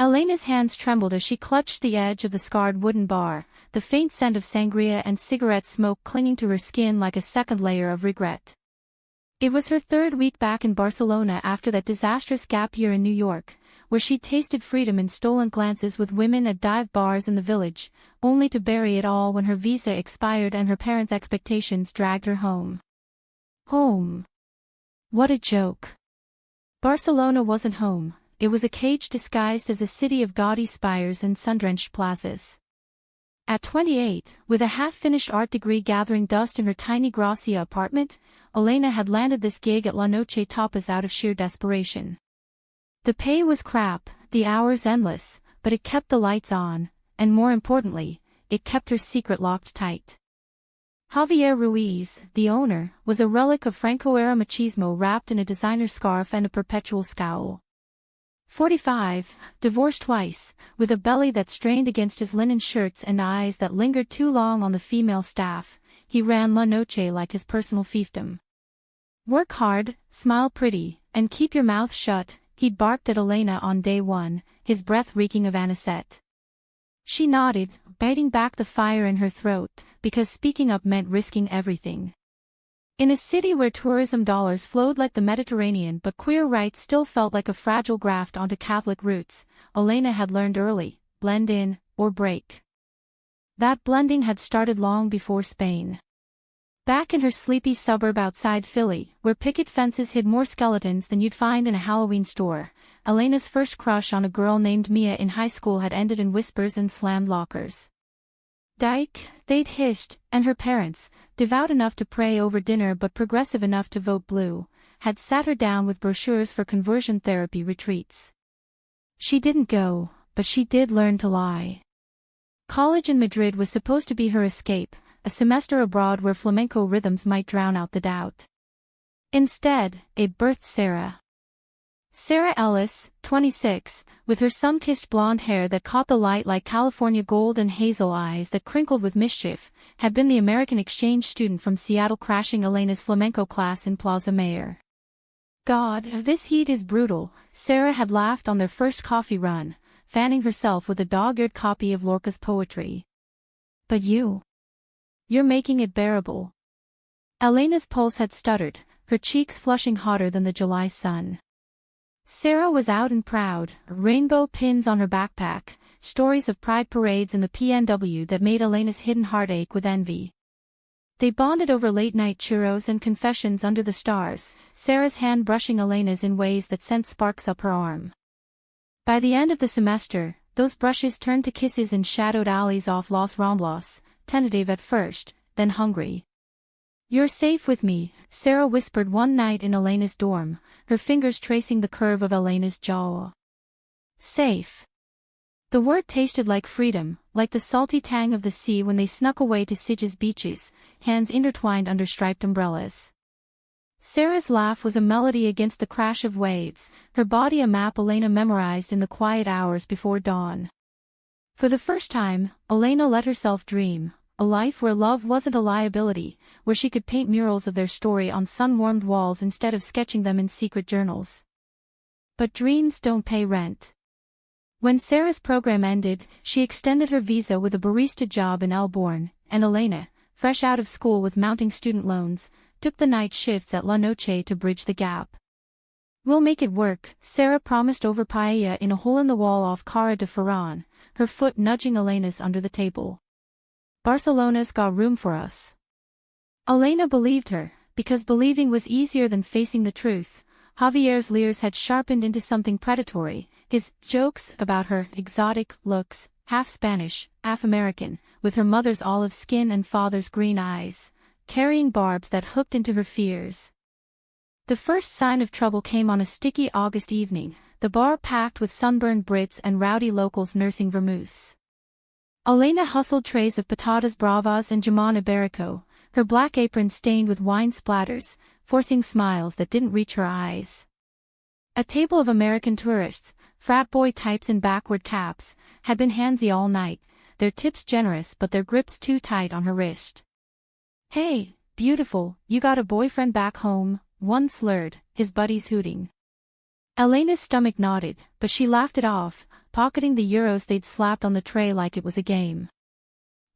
Elena's hands trembled as she clutched the edge of the scarred wooden bar, the faint scent of sangria and cigarette smoke clinging to her skin like a second layer of regret. It was her third week back in Barcelona after that disastrous gap year in New York, where she tasted freedom in stolen glances with women at dive bars in the village, only to bury it all when her visa expired and her parents' expectations dragged her home. Home. What a joke. Barcelona wasn't home. It was a cage disguised as a city of gaudy spires and sun-drenched plazas. At 28, with a half-finished art degree gathering dust in her tiny Gracia apartment, Elena had landed this gig at La Noche Tapas out of sheer desperation. The pay was crap, the hours endless, but it kept the lights on, and more importantly, it kept her secret locked tight. Javier Ruiz, the owner, was a relic of Franco-era machismo wrapped in a designer scarf and a perpetual scowl. 45, divorced twice, with a belly that strained against his linen shirts and eyes that lingered too long on the female staff, he ran La Noche like his personal fiefdom. Work hard, smile pretty, and keep your mouth shut, he'd barked at Elena on day one, his breath reeking of anisette. She nodded, biting back the fire in her throat, because speaking up meant risking everything. In a city where tourism dollars flowed like the Mediterranean but queer rights still felt like a fragile graft onto Catholic roots, Elena had learned early, blend in, or break. That blending had started long before Spain. Back in her sleepy suburb outside Philly, where picket fences hid more skeletons than you'd find in a Halloween store, Elena's first crush on a girl named Mia in high school had ended in whispers and slammed lockers. Dyke, they'd hished, and her parents, devout enough to pray over dinner but progressive enough to vote blue, had sat her down with brochures for conversion therapy retreats. She didn't go, but she did learn to lie. College in Madrid was supposed to be her escape, a semester abroad where flamenco rhythms might drown out the doubt. Instead, it birthed Sarah. Sarah Ellis, 26, with her sun-kissed blonde hair that caught the light like California gold and hazel eyes that crinkled with mischief, had been the American exchange student from Seattle crashing Elena's flamenco class in Plaza Mayor. God, this heat is brutal, Sarah had laughed on their first coffee run, fanning herself with a dog-eared copy of Lorca's poetry. But you're making it bearable. Elena's pulse had stuttered, her cheeks flushing hotter than the July sun. Sarah was out and proud, rainbow pins on her backpack, stories of pride parades in the PNW that made Elena's hidden heart ache with envy. They bonded over late-night churros and confessions under the stars, Sarah's hand brushing Elena's in ways that sent sparks up her arm. By the end of the semester, those brushes turned to kisses in shadowed alleys off Los Ramblas, tentative at first, then hungry. You're safe with me, Sarah whispered one night in Elena's dorm, her fingers tracing the curve of Elena's jaw. Safe. The word tasted like freedom, like the salty tang of the sea when they snuck away to Sitges beaches, hands intertwined under striped umbrellas. Sarah's laugh was a melody against the crash of waves, her body a map Elena memorized in the quiet hours before dawn. For the first time, Elena let herself dream. A life where love wasn't a liability, where she could paint murals of their story on sun-warmed walls instead of sketching them in secret journals. But dreams don't pay rent. When Sarah's program ended, she extended her visa with a barista job in Elborn, and Elena, fresh out of school with mounting student loans, took the night shifts at La Noche to bridge the gap. We'll make it work, Sarah promised over paella in a hole-in-the-wall off Cara de Ferran, her foot nudging Elena's under the table. Barcelona's got room for us. Elena believed her, because believing was easier than facing the truth. Javier's leers had sharpened into something predatory, his jokes about her exotic looks, half Spanish, half American, with her mother's olive skin and father's green eyes, carrying barbs that hooked into her fears. The first sign of trouble came on a sticky August evening, the bar packed with sunburned Brits and rowdy locals nursing vermouths. Elena hustled trays of patatas bravas and jamon iberico, her black apron stained with wine splatters, forcing smiles that didn't reach her eyes. A table of American tourists, frat boy types in backward caps, had been handsy all night, their tips generous but their grips too tight on her wrist. Hey, beautiful, you got a boyfriend back home, one slurred, his buddies hooting. Elena's stomach knotted, but she laughed it off, pocketing the euros they'd slapped on the tray like it was a game.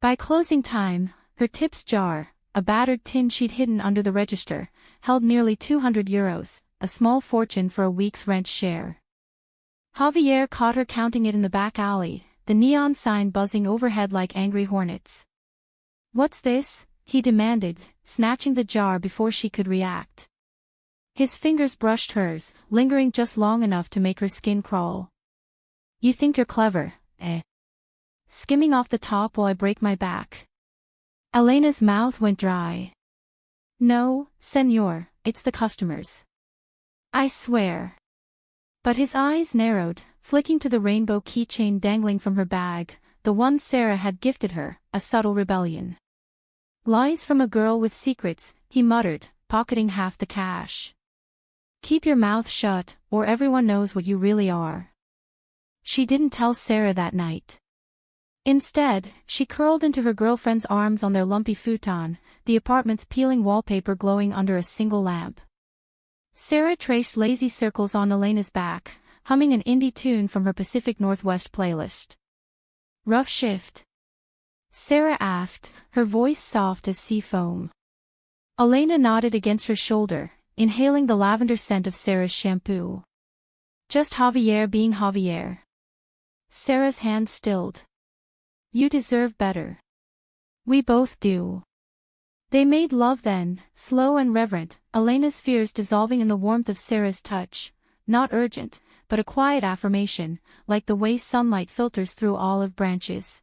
By closing time, her tips jar, a battered tin she'd hidden under the register, held nearly 200 euros, a small fortune for a week's rent share. Javier caught her counting it in the back alley, the neon sign buzzing overhead like angry hornets. "What's this?" he demanded, snatching the jar before she could react. His fingers brushed hers, lingering just long enough to make her skin crawl. "You think you're clever, eh? Skimming off the top while I break my back." Elena's mouth went dry. "No, senor, it's the customers. I swear." But his eyes narrowed, flicking to the rainbow keychain dangling from her bag, the one Sarah had gifted her, a subtle rebellion. "Lies from a girl with secrets," he muttered, pocketing half the cash. "Keep your mouth shut, or everyone knows what you really are." She didn't tell Sarah that night. Instead, she curled into her girlfriend's arms on their lumpy futon, the apartment's peeling wallpaper glowing under a single lamp. Sarah traced lazy circles on Elena's back, humming an indie tune from her Pacific Northwest playlist. "Rough shift?" Sarah asked, her voice soft as sea foam. Elena nodded against her shoulder, inhaling the lavender scent of Sarah's shampoo. "Just Javier being Javier." Sarah's hand stilled. "You deserve better." "We both do." They made love then, slow and reverent, Elena's fears dissolving in the warmth of Sarah's touch, not urgent, but a quiet affirmation, like the way sunlight filters through olive branches.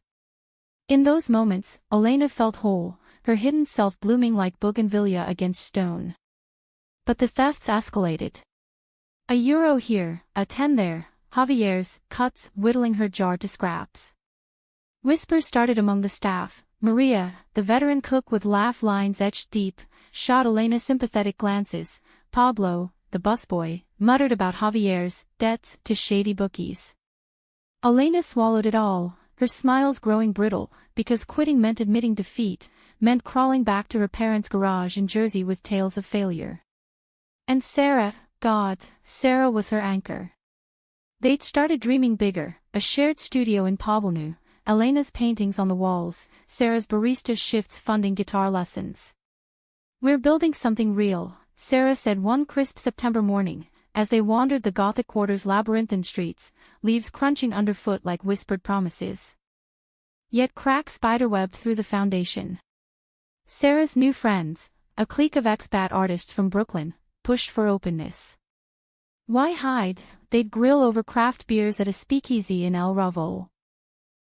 In those moments, Elena felt whole, her hidden self blooming like bougainvillea against stone. But the thefts escalated. €1 here, a 10 there, Javier's, cuts, whittling her jar to scraps. Whispers started among the staff. Maria, the veteran cook with laugh lines etched deep, shot Elena sympathetic glances. Pablo, the busboy, muttered about Javier's debts to shady bookies. Elena swallowed it all, her smiles growing brittle, because quitting meant admitting defeat, meant crawling back to her parents' garage in Jersey with tales of failure. And Sarah, God, Sarah was her anchor. They'd started dreaming bigger, a shared studio in Poblenou, Elena's paintings on the walls, Sarah's barista shifts funding guitar lessons. "We're building something real," Sarah said one crisp September morning, as they wandered the Gothic Quarter's labyrinthine streets, leaves crunching underfoot like whispered promises. Yet cracks spiderwebbed through the foundation. Sarah's new friends, a clique of expat artists from Brooklyn, pushed for openness. Why hide? They'd grill over craft beers at a speakeasy in El Ravol.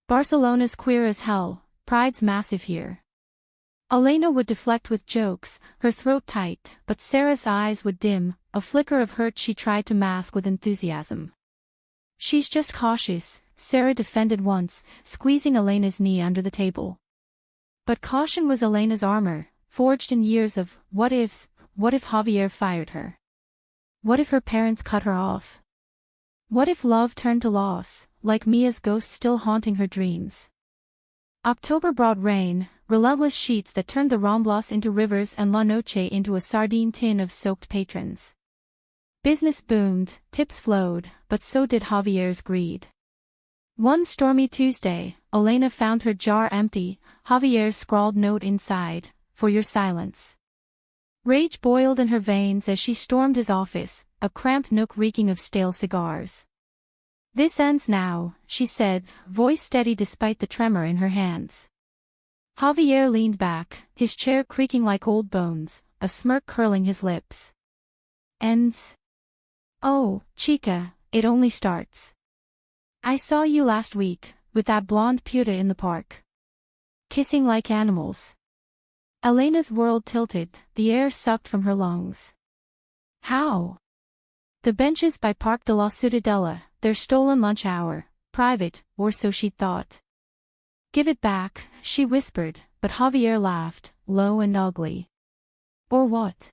Barcelona's queer as hell, pride's massive here. Elena would deflect with jokes, her throat tight, but Sarah's eyes would dim, a flicker of hurt she tried to mask with enthusiasm. "She's just cautious," Sarah defended once, squeezing Elena's knee under the table. But caution was Elena's armor, forged in years of what-ifs. What if Javier fired her? What if her parents cut her off? What if love turned to loss, like Mia's ghost still haunting her dreams? October brought rain, relentless sheets that turned the Ramblas into rivers and La Noche into a sardine tin of soaked patrons. Business boomed, tips flowed, but so did Javier's greed. One stormy Tuesday, Elena found her jar empty, Javier's scrawled note inside, "For your silence." Rage boiled in her veins as she stormed his office, a cramped nook reeking of stale cigars. "This ends now," she said, voice steady despite the tremor in her hands. Javier leaned back, his chair creaking like old bones, a smirk curling his lips. "Ends? Oh, chica, it only starts. I saw you last week, with that blonde puta in the park. Kissing like animals." Elena's world tilted, the air sucked from her lungs. "How?" The benches by Parc de la Ciutadella, their stolen lunch hour, private, or so she thought. "Give it back," she whispered, but Javier laughed, low and ugly. "Or what?"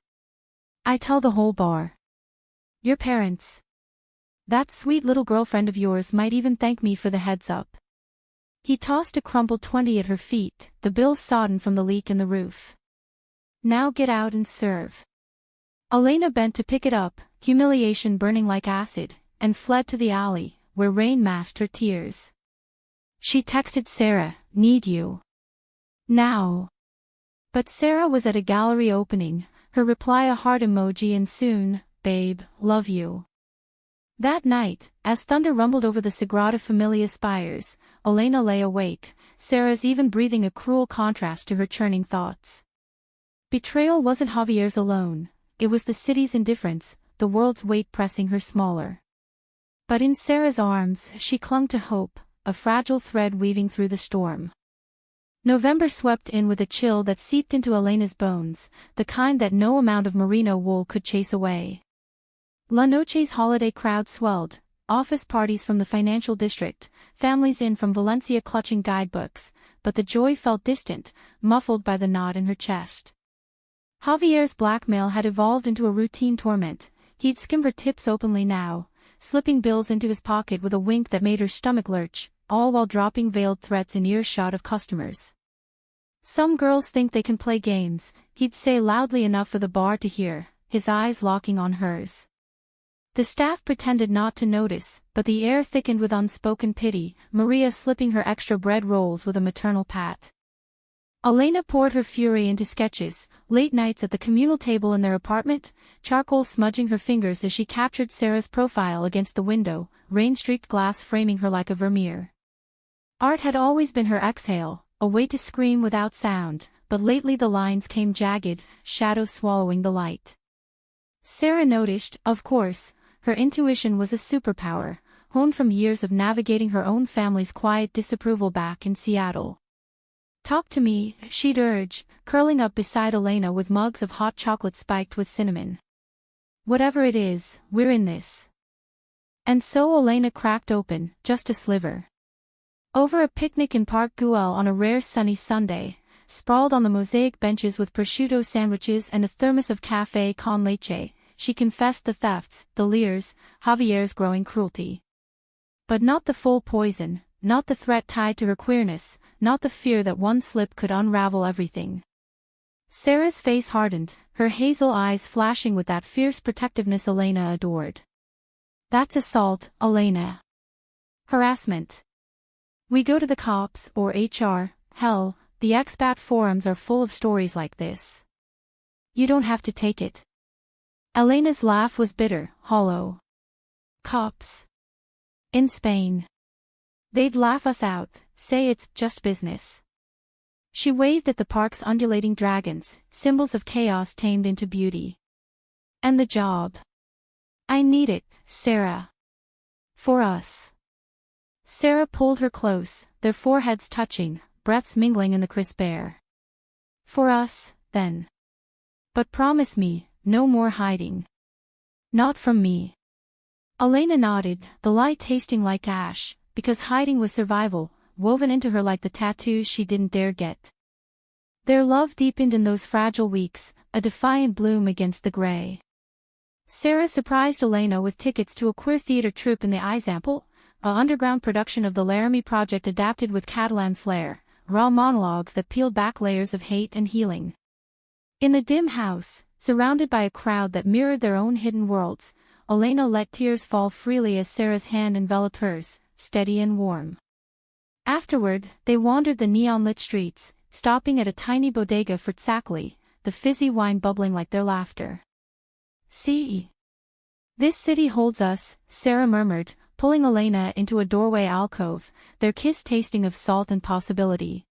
"I tell the whole bar. Your parents. That sweet little girlfriend of yours might even thank me for the heads up." He tossed a crumpled 20 at her feet, the bill sodden from the leak in the roof. "Now get out and serve." Elena bent to pick it up, humiliation burning like acid, and fled to the alley, where rain masked her tears. She texted Sarah, "Need you now." But Sarah was at a gallery opening, her reply a heart emoji and soon, "Babe, love you." That night, as thunder rumbled over the Sagrada Familia spires, Elena lay awake, Sarah's even breathing a cruel contrast to her churning thoughts. Betrayal wasn't Javier's alone, it was the city's indifference, the world's weight pressing her smaller. But in Sarah's arms, she clung to hope, a fragile thread weaving through the storm. November swept in with a chill that seeped into Elena's bones, the kind that no amount of merino wool could chase away. La Noche's holiday crowd swelled, office parties from the financial district, families in from Valencia clutching guidebooks, but the joy felt distant, muffled by the knot in her chest. Javier's blackmail had evolved into a routine torment, he'd skim her tips openly now, slipping bills into his pocket with a wink that made her stomach lurch, all while dropping veiled threats in earshot of customers. "Some girls think they can play games," he'd say loudly enough for the bar to hear, his eyes locking on hers. The staff pretended not to notice, but the air thickened with unspoken pity, Maria slipping her extra bread rolls with a maternal pat. Elena poured her fury into sketches, late nights at the communal table in their apartment, charcoal smudging her fingers as she captured Sarah's profile against the window, rain-streaked glass framing her like a Vermeer. Art had always been her exhale, a way to scream without sound, but lately the lines came jagged, shadows swallowing the light. Sarah noticed, of course. Her intuition was a superpower, honed from years of navigating her own family's quiet disapproval back in Seattle. "Talk to me," she'd urge, curling up beside Elena with mugs of hot chocolate spiked with cinnamon. "Whatever it is, we're in this." And so Elena cracked open, just a sliver. Over a picnic in Park Güell on a rare sunny Sunday, sprawled on the mosaic benches with prosciutto sandwiches and a thermos of café con leche, she confessed the thefts, the leers, Javier's growing cruelty. But not the full poison, not the threat tied to her queerness, not the fear that one slip could unravel everything. Sarah's face hardened, her hazel eyes flashing with that fierce protectiveness Elena adored. "That's assault, Elena. Harassment. We go to the cops, or HR, hell, the expat forums are full of stories like this. You don't have to take it." Elena's laugh was bitter, hollow. "Cops. In Spain. They'd laugh us out, say it's just business." She waved at the park's undulating dragons, symbols of chaos tamed into beauty. "And the job. I need it, Sarah. For us." Sarah pulled her close, their foreheads touching, breaths mingling in the crisp air. "For us, then. But promise me, no more hiding." "Not from me." Elena nodded, the lie tasting like ash, because hiding was survival, woven into her like the tattoos she didn't dare get. Their love deepened in those fragile weeks, a defiant bloom against the gray. Sarah surprised Elena with tickets to a queer theater troupe in the Example, an underground production of the Laramie Project adapted with Catalan flair, raw monologues that peeled back layers of hate and healing. In the dim house, surrounded by a crowd that mirrored their own hidden worlds, Elena let tears fall freely as Sarah's hand enveloped hers, steady and warm. Afterward, they wandered the neon-lit streets, stopping at a tiny bodega for tzakli, the fizzy wine bubbling like their laughter. "See? This city holds us," Sarah murmured, pulling Elena into a doorway alcove, their kiss tasting of salt and possibility.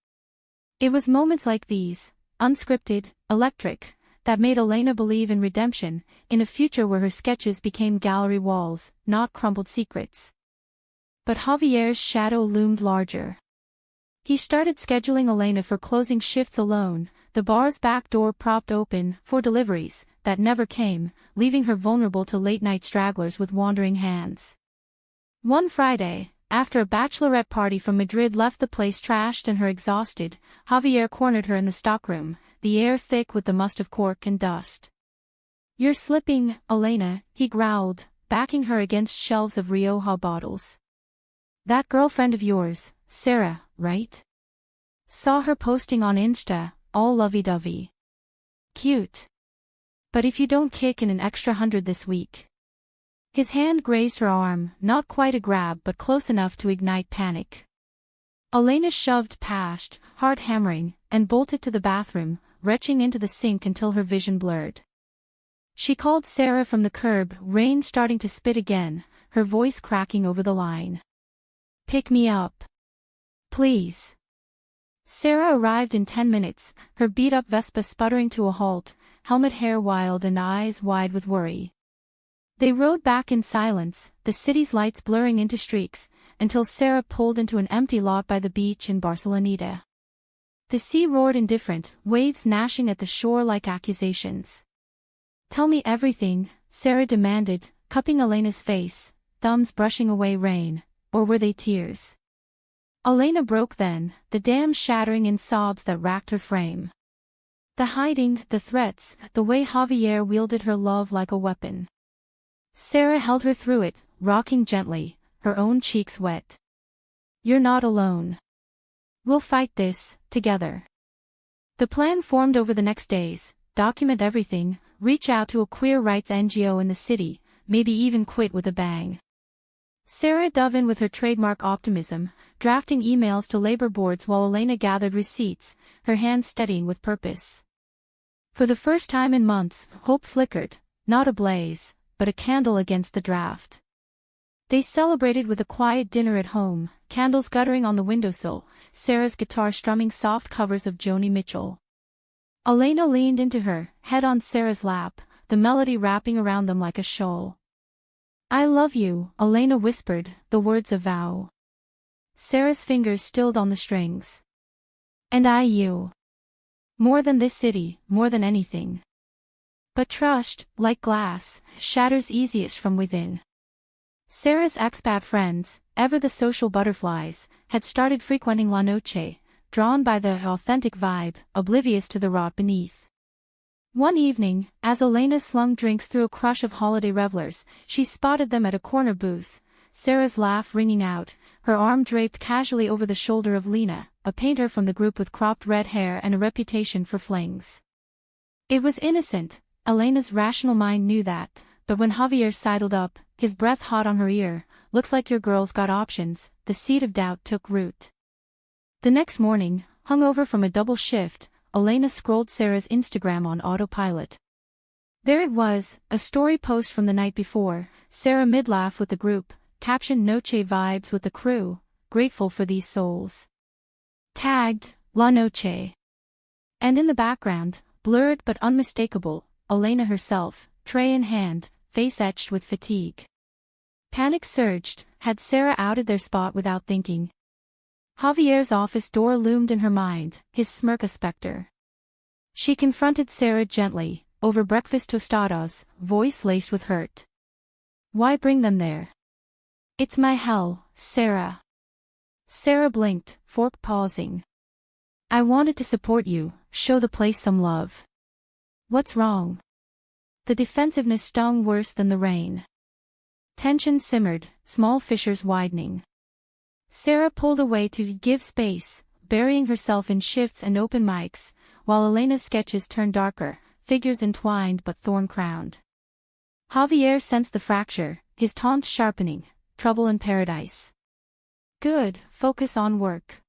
It was moments like these, unscripted, electric, that made Elena believe in redemption, in a future where her sketches became gallery walls, not crumbled secrets. But Javier's shadow loomed larger. He started scheduling Elena for closing shifts alone, the bar's back door propped open, for deliveries, that never came, leaving her vulnerable to late-night stragglers with wandering hands. One Friday, after a bachelorette party from Madrid left the place trashed and her exhausted, Javier cornered her in the stockroom, the air thick with the must of cork and dust. "You're slipping, Elena," he growled, backing her against shelves of Rioja bottles. "That girlfriend of yours, Sarah, right? Saw her posting on Insta, all lovey-dovey. Cute. But if you don't kick in an extra 100 this week." His hand grazed her arm, not quite a grab but close enough to ignite panic. Elena shoved past, heart hammering, and bolted to the bathroom, retching into the sink until her vision blurred. She called Sarah from the curb, rain starting to spit again, her voice cracking over the line. "Pick me up. Please." Sarah arrived in 10 minutes, her beat-up Vespa sputtering to a halt, helmet hair wild and eyes wide with worry. They rode back in silence, the city's lights blurring into streaks, until Sarah pulled into an empty lot by the beach in Barceloneta. The sea roared indifferent, waves gnashing at the shore like accusations. "Tell me everything," Sarah demanded, cupping Elena's face, thumbs brushing away rain, or were they tears? Elena broke then, the dam shattering in sobs that racked her frame. The hiding, the threats, the way Javier wielded her love like a weapon. Sarah held her through it, rocking gently, her own cheeks wet. "You're not alone. We'll fight this, together." The plan formed over the next days: document everything, reach out to a queer rights NGO in the city, maybe even quit with a bang. Sarah dove in with her trademark optimism, drafting emails to labor boards while Elena gathered receipts, her hands steadying with purpose. For the first time in months, hope flickered, not a blaze, but a candle against the draft. They celebrated with a quiet dinner at home, candles guttering on the windowsill, Sarah's guitar strumming soft covers of Joni Mitchell. Elena leaned into her, head on Sarah's lap, the melody wrapping around them like a shawl. "I love you," Elena whispered, the words a vow. Sarah's fingers stilled on the strings. "And I you. More than this city, more than anything." But trust, like glass, shatters easiest from within. Sarah's expat friends, ever the social butterflies, had started frequenting La Noche, drawn by the authentic vibe, oblivious to the rot beneath. One evening, as Elena slung drinks through a crush of holiday revelers, she spotted them at a corner booth, Sarah's laugh ringing out, her arm draped casually over the shoulder of Lena, a painter from the group with cropped red hair and a reputation for flings. It was innocent, Elena's rational mind knew that, but when Javier sidled up, his breath hot on her ear, "Looks like your girl's got options," the seed of doubt took root. The next morning, hungover from a double shift, Elena scrolled Sarah's Instagram on autopilot. There it was, a story post from the night before, Sarah mid-laugh with the group, captioned "Noche vibes with the crew, grateful for these souls." Tagged, La Noche. And in the background, blurred but unmistakable, Elena herself, tray in hand, face etched with fatigue. Panic surged, had Sarah outed their spot without thinking? Javier's office door loomed in her mind, his smirk a specter. She confronted Sarah gently, over breakfast tostadas, voice laced with hurt. "Why bring them there?" "It's my hell, Sarah." Sarah blinked, fork pausing. "I wanted to support you, show the place some love." "What's wrong?" The defensiveness stung worse than the rain. Tension simmered, small fissures widening. Sarah pulled away to give space, burying herself in shifts and open mics, while Elena's sketches turned darker, figures entwined but thorn-crowned. Javier sensed the fracture, his taunts sharpening, trouble in paradise. "Good, focus on work."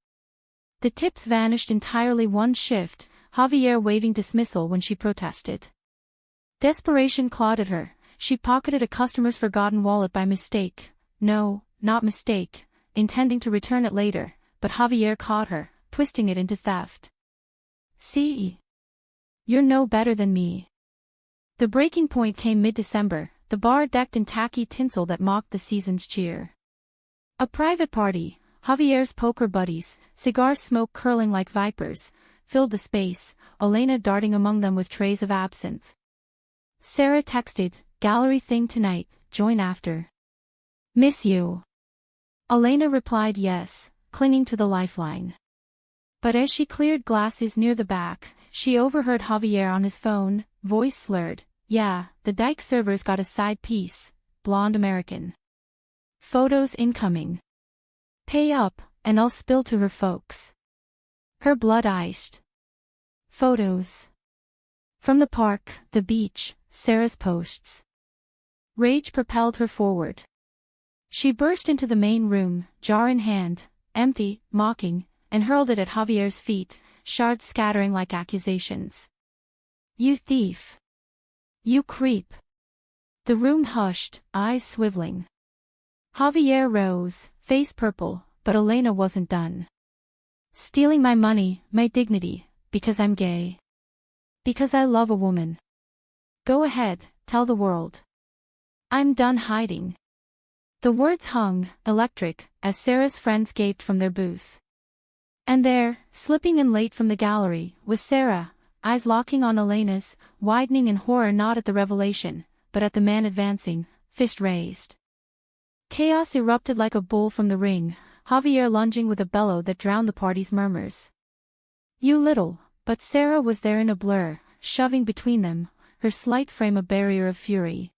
The tips vanished entirely one shift, Javier waving dismissal when she protested. Desperation clawed at her, she pocketed a customer's forgotten wallet by mistake. No, not mistake. Intending to return it later, but Javier caught her, twisting it into theft. "See? You're no better than me." The breaking point came mid-December, the bar decked in tacky tinsel that mocked the season's cheer. A private party, Javier's poker buddies, cigar smoke curling like vipers, filled the space, Elena darting among them with trays of absinthe. Sarah texted, "Gallery thing tonight, join after." "Miss you." Elena replied yes, clinging to the lifeline. But as she cleared glasses near the back, she overheard Javier on his phone, voice slurred, "Yeah, the Dyke server's got a side piece, blonde American. Photos incoming. Pay up, and I'll spill to her folks." Her blood iced. Photos. From the park, the beach, Sarah's posts. Rage propelled her forward. She burst into the main room, jar in hand, empty, mocking, and hurled it at Javier's feet, shards scattering like accusations. "You thief! You creep!" The room hushed, eyes swiveling. Javier rose, face purple, but Elena wasn't done. "Stealing my money, my dignity, because I'm gay. Because I love a woman. Go ahead, tell the world. I'm done hiding." The words hung, electric, as Sarah's friends gaped from their booth. And there, slipping in late from the gallery, was Sarah, eyes locking on Elena's, widening in horror not at the revelation, but at the man advancing, fist raised. Chaos erupted like a bull from the ring, Javier lunging with a bellow that drowned the party's murmurs. "You little," but Sarah was there in a blur, shoving between them, her slight frame a barrier of fury.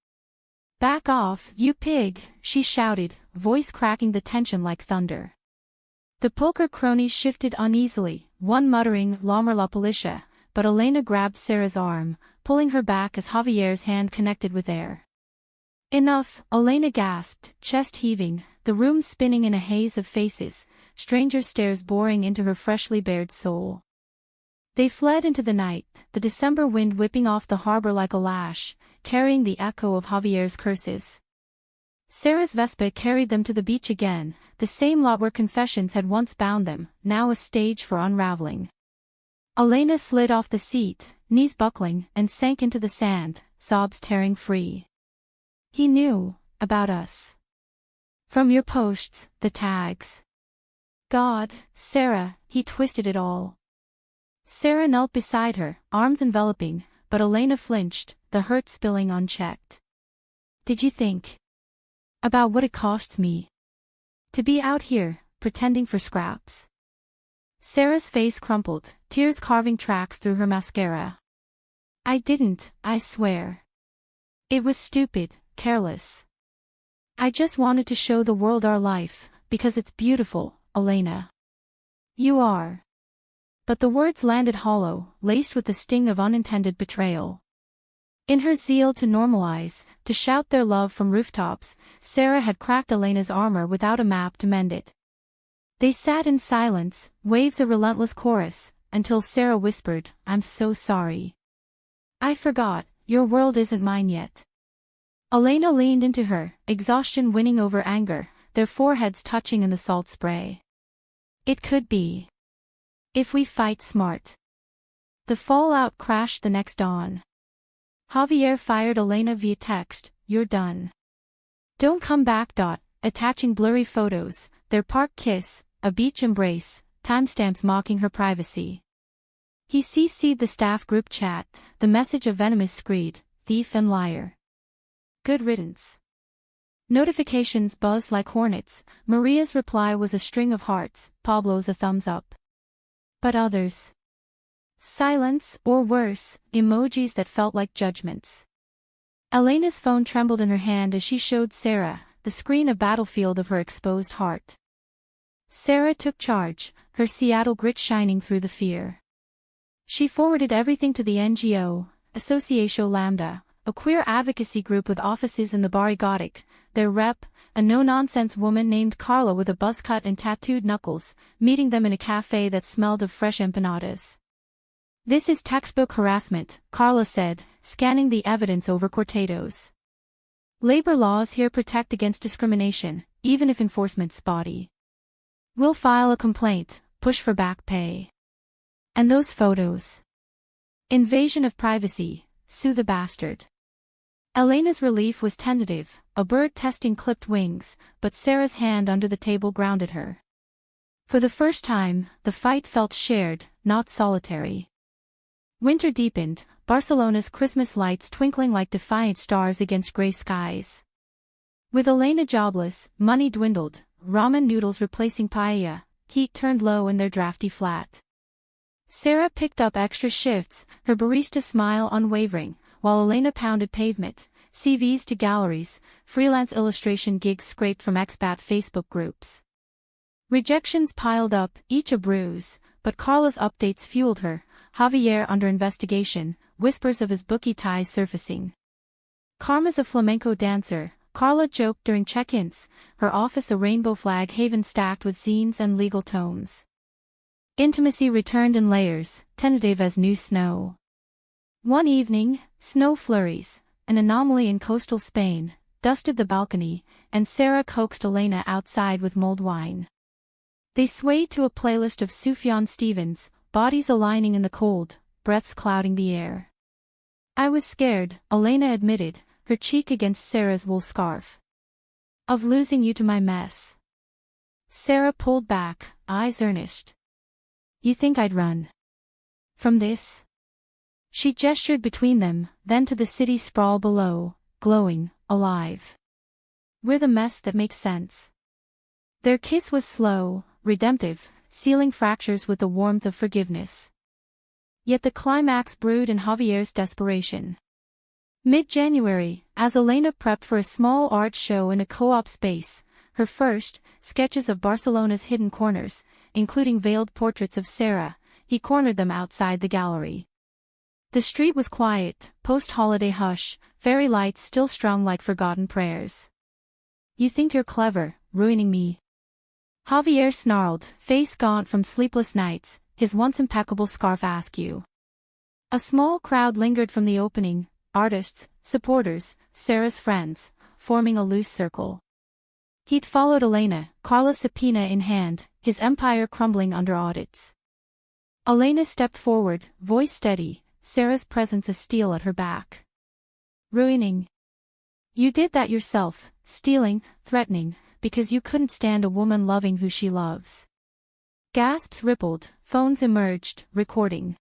"Back off, you pig," she shouted, voice cracking the tension like thunder. The poker cronies shifted uneasily, one muttering, "Lomer la policia," but Elena grabbed Sarah's arm, pulling her back as Javier's hand connected with air. "Enough," Elena gasped, chest heaving, the room spinning in a haze of faces, stranger stares boring into her freshly bared soul. They fled into the night, the December wind whipping off the harbor like a lash, carrying the echo of Javier's curses. Sarah's Vespa carried them to the beach again, the same lot where confessions had once bound them, now a stage for unraveling. Elena slid off the seat, knees buckling, and sank into the sand, sobs tearing free. "He knew about us. From your posts, the tags. God, Sarah, he twisted it all." Sarah knelt beside her, arms enveloping, but Elena flinched, the hurt spilling unchecked. "Did you think about what it costs me to be out here, pretending for scraps?" Sarah's face crumpled, tears carving tracks through her mascara. "I didn't, I swear. It was stupid, careless. I just wanted to show the world our life, because it's beautiful, Elena. You are." But the words landed hollow, laced with the sting of unintended betrayal. In her zeal to normalize, to shout their love from rooftops, Sarah had cracked Elena's armor without a map to mend it. They sat in silence, waves a relentless chorus, until Sarah whispered, "I'm so sorry. I forgot, your world isn't mine yet." Elena leaned into her, exhaustion winning over anger, their foreheads touching in the salt spray. "It could be. If we fight smart." The fallout crashed the next dawn. Javier fired Elena via text, "You're done. Don't come back." Attaching blurry photos, their park kiss, a beach embrace, timestamps mocking her privacy. He CC'd the staff group chat, the message a venomous screed, "Thief and liar. Good riddance." Notifications buzzed like hornets, Maria's reply was a string of hearts, Pablo's a thumbs up. But others. Silence, or worse, emojis that felt like judgments. Elena's phone trembled in her hand as she showed Sarah, the screen a battlefield of her exposed heart. Sarah took charge, her Seattle grit shining through the fear. She forwarded everything to the NGO, Associatio Lambda, a queer advocacy group with offices in the Barrio Gothic, their rep, a no-nonsense woman named Carla with a buzz cut and tattooed knuckles, meeting them in a cafe that smelled of fresh empanadas. "This is textbook harassment," Carla said, scanning the evidence over cortados. "Labor laws here protect against discrimination, even if enforcement's spotty. We'll file a complaint, push for back pay. And those photos. Invasion of privacy, sue the bastard." Elena's relief was tentative, a bird testing clipped wings, but Sarah's hand under the table grounded her. For the first time, the fight felt shared, not solitary. Winter deepened, Barcelona's Christmas lights twinkling like defiant stars against gray skies. With Elena jobless, money dwindled, ramen noodles replacing paella, heat turned low in their drafty flat. Sarah picked up extra shifts, her barista smile unwavering, while Elena pounded pavement, CVs to galleries, freelance illustration gigs scraped from expat Facebook groups. Rejections piled up, each a bruise, but Carla's updates fueled her, Javier under investigation, whispers of his bookie ties surfacing. Karma's a flamenco dancer, Carla joked during check-ins, her office a rainbow flag haven stacked with zines and legal tomes. Intimacy returned in layers, tentative as new snow. One evening, snow flurries, an anomaly in coastal Spain, dusted the balcony, and Sarah coaxed Elena outside with mulled wine. They swayed to a playlist of Sufjan Stevens, bodies aligning in the cold, breaths clouding the air. I was scared, Elena admitted, her cheek against Sarah's wool scarf. Of losing you to my mess. Sarah pulled back, eyes earnest. You think I'd run from this? She gestured between them, then to the city sprawl below, glowing, alive. We're the mess that makes sense. Their kiss was slow, redemptive, sealing fractures with the warmth of forgiveness. Yet the climax brewed in Javier's desperation. Mid-January, as Elena prepped for a small art show in a co-op space, her first, sketches of Barcelona's hidden corners, including veiled portraits of Sarah, he cornered them outside the gallery. The street was quiet, post-holiday hush, fairy lights still strung like forgotten prayers. You think you're clever, ruining me? Javier snarled, face gaunt from sleepless nights, his once impeccable scarf askew. A small crowd lingered from the opening, artists, supporters, Sarah's friends, forming a loose circle. He'd followed Elena, Carla's subpoena in hand, his empire crumbling under audits. Elena stepped forward, voice steady, Sarah's presence a steel at her back. Ruining. You did that yourself, stealing, threatening, because you couldn't stand a woman loving who she loves. Gasps rippled, phones emerged, recording.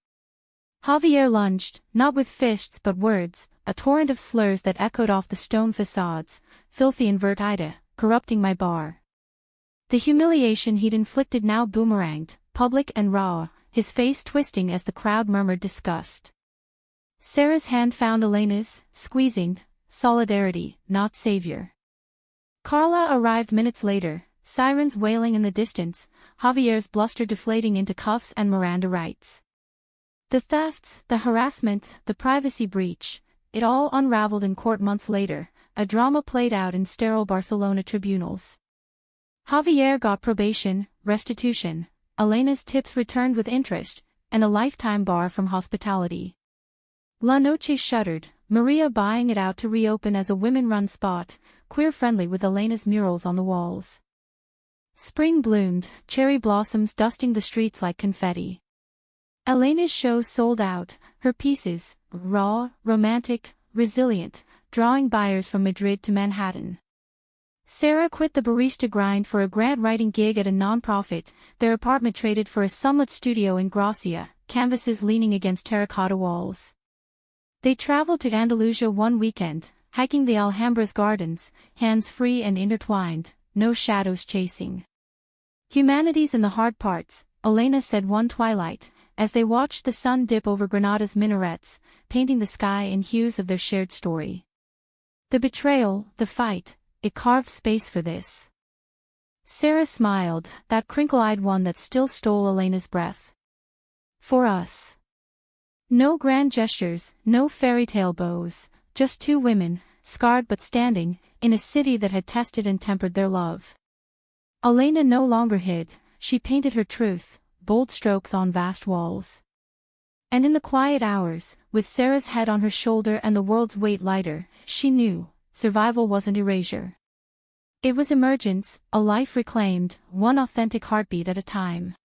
Javier lunged, not with fists but words, a torrent of slurs that echoed off the stone facades, filthy invert Ida, corrupting my bar. The humiliation he'd inflicted now boomeranged, public and raw, his face twisting as the crowd murmured disgust. Sarah's hand found Elena's, squeezing, solidarity, not savior. Carla arrived minutes later, sirens wailing in the distance, Javier's bluster deflating into cuffs and Miranda rights. The thefts, the harassment, the privacy breach, it all unraveled in court months later, a drama played out in sterile Barcelona tribunals. Javier got probation, restitution, Elena's tips returned with interest, and a lifetime bar from hospitality. La Noche shuddered, Maria buying it out to reopen as a women-run spot, queer-friendly with Elena's murals on the walls. Spring bloomed, cherry blossoms dusting the streets like confetti. Elena's show sold out, her pieces, raw, romantic, resilient, drawing buyers from Madrid to Manhattan. Sarah quit the barista grind for a grant-writing gig at a non-profit, their apartment traded for a sunlit studio in Gracia, canvases leaning against terracotta walls. They traveled to Andalusia one weekend, hiking the Alhambra's gardens, hands free and intertwined, no shadows chasing. Humanity's in the hard parts, Elena said one twilight, as they watched the sun dip over Granada's minarets, painting the sky in hues of their shared story. The betrayal, the fight, it carved space for this. Sarah smiled, that crinkle-eyed one that still stole Elena's breath. For us. No grand gestures, no fairy tale bows, just two women, scarred but standing, in a city that had tested and tempered their love. Elena no longer hid, she painted her truth, bold strokes on vast walls. And in the quiet hours, with Sarah's head on her shoulder and the world's weight lighter, she knew, survival wasn't erasure. It was emergence, a life reclaimed, one authentic heartbeat at a time.